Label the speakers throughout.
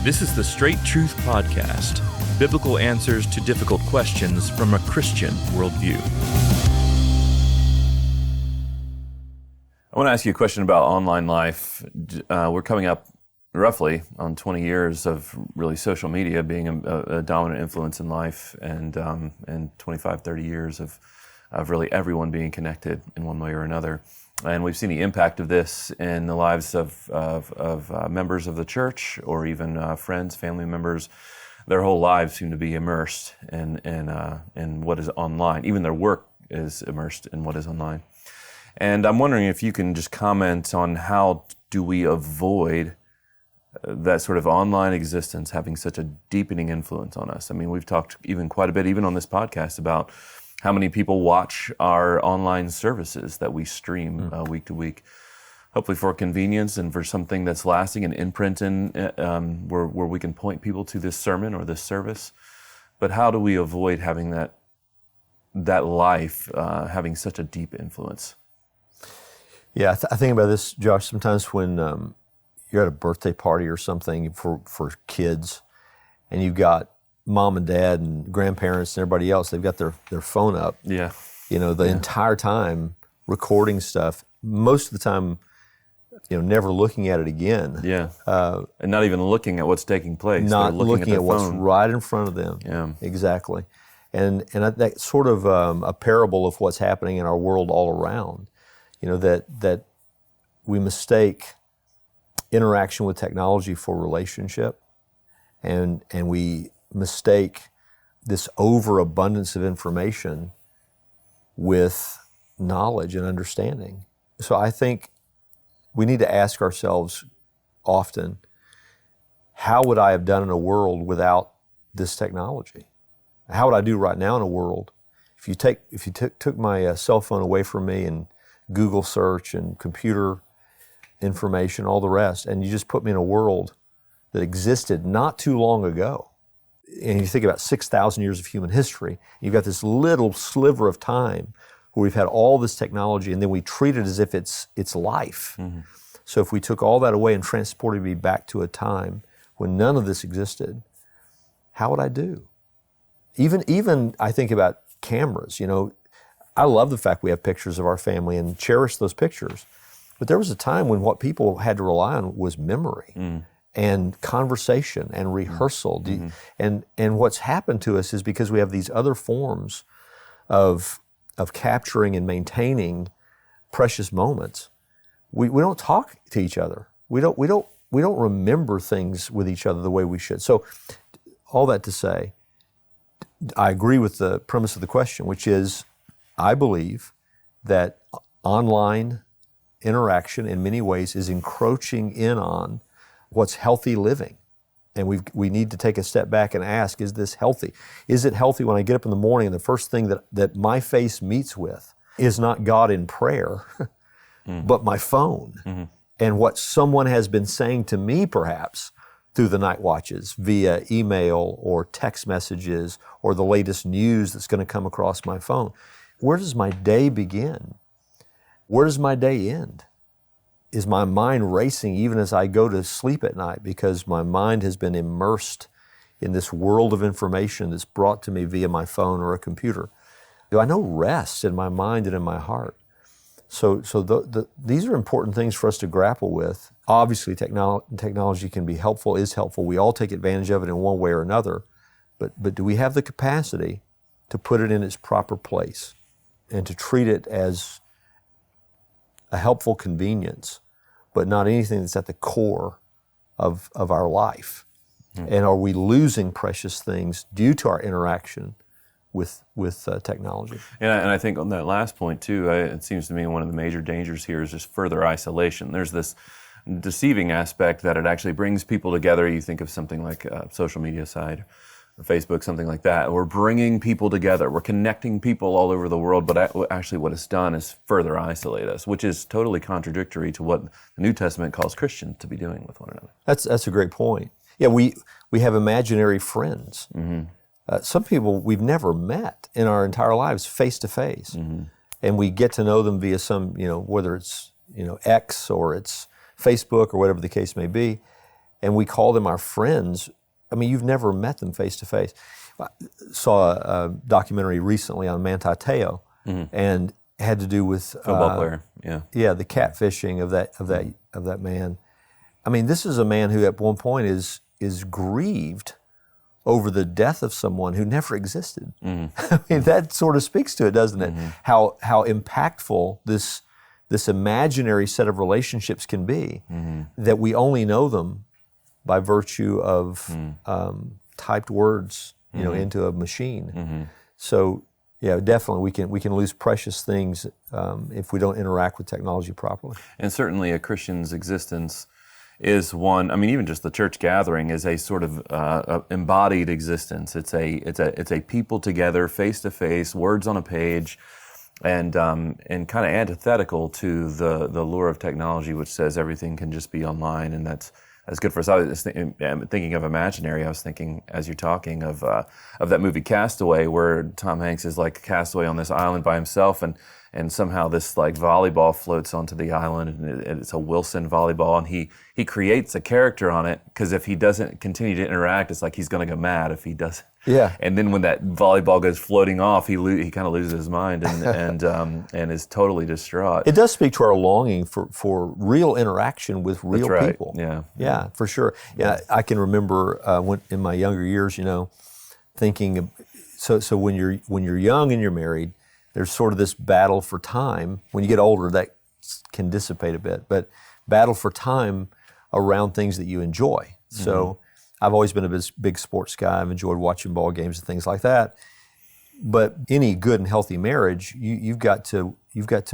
Speaker 1: This is the Straight Truth Podcast, biblical answers to difficult questions from a Christian worldview. I want to ask you a question about online life. We're coming up roughly on 20 years of really social media being a dominant influence in life, and 25, 30 years of really everyone being connected in one way or another. And we've seen the impact of this in the lives of members of the church, or even friends, family members. Their whole lives seem to be immersed in what is online. Even their work is immersed in what is online. And I'm wondering if you can just comment on how do we avoid that sort of online existence having such a deepening influence on us. I mean, we've talked even quite a bit, even on this podcast, about how many people watch our online services that we stream week to week, hopefully for convenience and for something that's lasting and imprint in where we can point people to this sermon or this service. But how do we avoid having that life having such a deep influence?
Speaker 2: Yeah, I think about this, Josh, sometimes when you're at a birthday party or something for kids, and you've got mom and dad and grandparents and everybody else, they've got their phone up.
Speaker 1: Yeah.
Speaker 2: The entire time recording stuff, most of the time, never looking at it again.
Speaker 1: Yeah. And not even looking at what's taking place.
Speaker 2: Not
Speaker 1: They're
Speaker 2: looking at what's
Speaker 1: phone.
Speaker 2: right in front of them.
Speaker 1: Yeah.
Speaker 2: Exactly. And that's sort of a parable of what's happening in our world all around. That we mistake interaction with technology for relationship, and we mistake this overabundance of information with knowledge and understanding. So I think we need to ask ourselves often, how would I have done in a world without this technology? How would I do right now in a world if you took my cell phone away from me and Google search and computer information, all the rest, and you just put me in a world that existed not too long ago? And you think about 6,000 years of human history, you've got this little sliver of time where we've had all this technology, and then we treat it as if it's life. Mm-hmm. So if we took all that away and transported me back to a time when none of this existed, how would I do? Even I think about cameras. I love the fact we have pictures of our family and cherish those pictures, but there was a time when what people had to rely on was memory. And conversation and rehearsal. Mm-hmm. And what's happened to us is because we have these other forms of capturing and maintaining precious moments, we don't talk to each other. We don't remember things with each other the way we should. So all that to say, I agree with the premise of the question, which is, I believe that online interaction in many ways is encroaching in on what's healthy living. And we need to take a step back and ask, is this healthy? Is it healthy when I get up in the morning and the first thing that my face meets with is not God in prayer, but my phone, and what someone has been saying to me perhaps through the night watches via email or text messages or the latest news that's going to come across my phone? Where does my day begin? Where does my day end? Is my mind racing even as I go to sleep at night because my mind has been immersed in this world of information that's brought to me via my phone or a computer? Do I know rest in my mind and in my heart? So these are important things for us to grapple with. Obviously, technology can be helpful, is helpful. We all take advantage of it in one way or another. But do we have the capacity to put it in its proper place and to treat it as a helpful convenience, but not anything that's at the core of our life? Mm-hmm. And are we losing precious things due to our interaction with technology?
Speaker 1: And I think on that last point too, it seems to me one of the major dangers here is just further isolation. There's this deceiving aspect that it actually brings people together. You think of something like social media side, Facebook, something like that. We're bringing people together. We're connecting people all over the world, but actually what it's done is further isolate us, which is totally contradictory to what the New Testament calls Christians to be doing with one another.
Speaker 2: That's a great point. Yeah, we have imaginary friends. Mm-hmm. Some people we've never met in our entire lives face to face, and we get to know them via some, whether it's X or it's Facebook or whatever the case may be. and we call them our friends. I mean, you've never met them face to face. I saw a documentary recently on Manti Te'o, and it had to do with
Speaker 1: football player.
Speaker 2: Yeah, the catfishing of that man. I mean, this is a man who at one point is grieved over the death of someone who never existed. I mean, that sort of speaks to it, doesn't it? How impactful this imaginary set of relationships can be, that we only know them by virtue of typed words, into a machine. So, yeah, definitely we can lose precious things if we don't interact with technology properly.
Speaker 1: And certainly a Christian's existence is one. I mean, even just the church gathering is a sort of embodied existence. It's a people together, face to face, words on a page, and kind of antithetical to the lure of technology, which says everything can just be online, and that's good for us. I was thinking of imaginary. I was thinking, as you're talking, of that movie Castaway, where Tom Hanks is like a castaway on this island by himself, and somehow this like volleyball floats onto the island, and it's a Wilson volleyball, and he creates a character on it, because if he doesn't continue to interact, it's like he's going to go mad if he doesn't.
Speaker 2: Yeah.
Speaker 1: And then when that volleyball goes floating off, he kind of loses his mind and is totally distraught.
Speaker 2: It does speak to our longing for real interaction with real
Speaker 1: That's right.
Speaker 2: people.
Speaker 1: Yeah,
Speaker 2: for sure. Yeah, I can remember when in my younger years, thinking. So when you're young and you're married, there's sort of this battle for time. When you get older, that can dissipate a bit, but battle for time around things that you enjoy. So I've always been a big sports guy. I've enjoyed watching ball games and things like that. But any good and healthy marriage, you've got to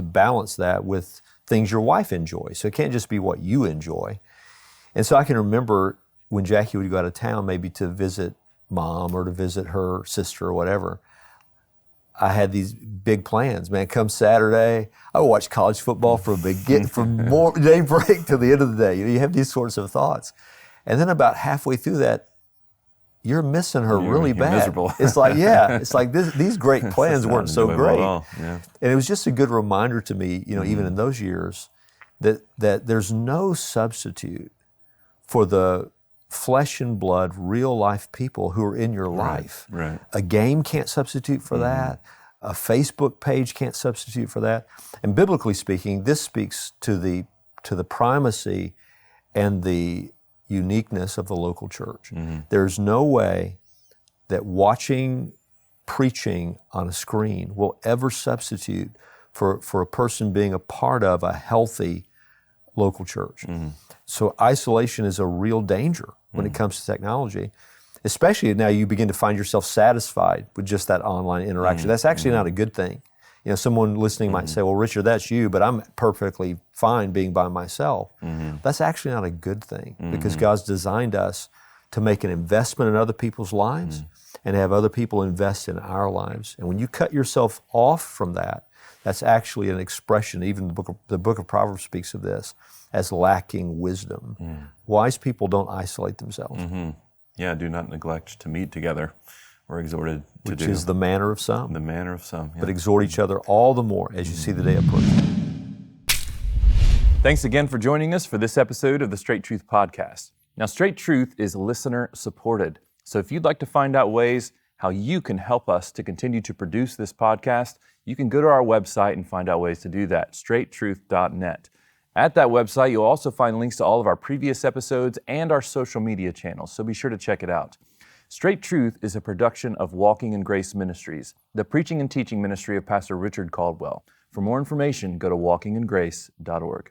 Speaker 2: balance that with things your wife enjoys. So it can't just be what you enjoy. And so I can remember when Jackie would go out of town, maybe to visit mom or to visit her sister or whatever, I had these big plans, man. Come Saturday, I would watch college football from more daybreak to the end of the day. You have these sorts of thoughts. And then about halfway through that, you're missing her really bad.
Speaker 1: Miserable.
Speaker 2: It's like these great plans weren't so great.
Speaker 1: Yeah.
Speaker 2: And it was just a good reminder to me, even in those years, that there's no substitute for the flesh and blood, real life people who are in your life.
Speaker 1: Right.
Speaker 2: A game can't substitute for that. A Facebook page can't substitute for that. And biblically speaking, this speaks to the primacy and the uniqueness of the local church. There's no way that watching preaching on a screen will ever substitute for a person being a part of a healthy local church. So isolation is a real danger when it comes to technology, especially now you begin to find yourself satisfied with just that online interaction. That's actually not a good thing. Someone listening might say, well, Richard, that's you, but I'm perfectly fine being by myself. That's actually not a good thing, because God's designed us to make an investment in other people's lives and have other people invest in our lives. And when you cut yourself off from that, that's actually an expression, even the book of Proverbs speaks of this, as lacking wisdom. Wise people don't isolate themselves.
Speaker 1: Yeah, do not neglect to meet together. We're exhorted to do.
Speaker 2: Which is the manner of some.
Speaker 1: The manner of some, yeah.
Speaker 2: But exhort each other all the more as you see the day approaching.
Speaker 1: Thanks again for joining us for this episode of the Straight Truth Podcast. Now, Straight Truth is listener supported. So if you'd like to find out ways how you can help us to continue to produce this podcast, you can go to our website and find out ways to do that, straighttruth.net. At that website, you'll also find links to all of our previous episodes and our social media channels, so be sure to check it out. Straight Truth is a production of Walking in Grace Ministries, the preaching and teaching ministry of Pastor Richard Caldwell. For more information, go to walkingingrace.org.